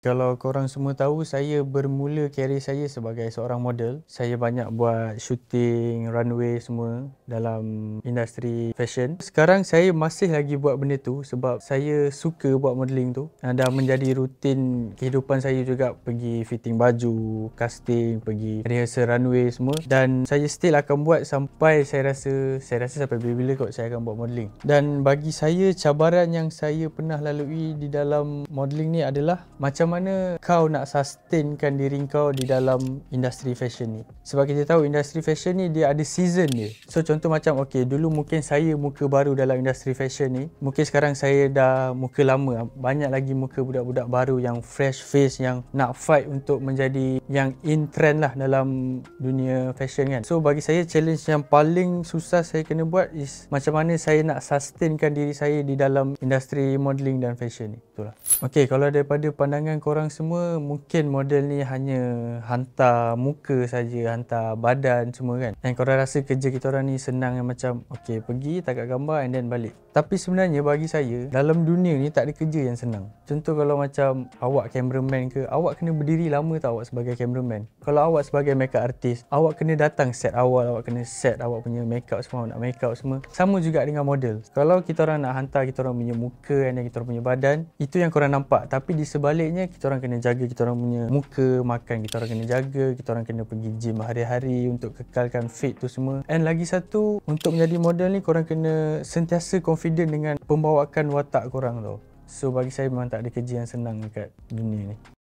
Kalau korang semua tahu, saya bermula kerjaya saya sebagai seorang model. Saya banyak buat shooting, runway semua dalam industri fashion. Sekarang saya masih lagi buat benda tu sebab saya suka buat modeling tu. Dah menjadi rutin kehidupan saya juga, pergi fitting baju, casting, pergi rehearsal runway semua. Dan saya still akan buat sampai saya rasa sampai bila-bila kot saya akan buat modeling. Dan bagi saya, cabaran yang saya pernah lalui di dalam modeling ni adalah macam mana kau nak sustainkan diri kau di dalam industri fashion ni. Sebab kita tahu industri fashion ni dia ada season dia. So contoh macam dulu mungkin saya muka baru dalam industri fashion ni. Mungkin sekarang saya dah muka lama. Banyak lagi muka budak-budak baru yang fresh face, yang nak fight untuk menjadi yang in trend lah dalam dunia fashion kan. So bagi saya, challenge yang paling susah saya kena buat is macam mana saya nak sustainkan diri saya di dalam industri modeling dan fashion ni. Itulah. Okay, kalau daripada pandangan korang semua, mungkin model ni hanya hantar muka saja, hantar badan semua kan. Dan korang rasa kerja kita orang ni senang, yang macam pergi tangkap gambar and then balik. Tapi sebenarnya bagi saya, dalam dunia ni tak ada kerja yang senang. Contoh kalau macam awak cameraman ke, awak kena berdiri lama tau awak sebagai cameraman. Kalau awak sebagai makeup artist, awak kena datang set awal, awak kena set awak punya makeup semua, nak makeup semua. Sama juga dengan model. Kalau kita orang nak hantar kita orang punya muka dan kita orang punya badan, itu yang korang nampak. Tapi di sebaliknya, kita orang kena jaga kita orang punya muka, makan kita orang kena jaga, kita orang kena pergi gym hari-hari untuk kekalkan fit tu semua. And lagi satu, untuk menjadi model ni korang kena sentiasa confident dengan pembawaan watak korang tau. So bagi saya memang tak ada kerja yang senang dekat dunia ni.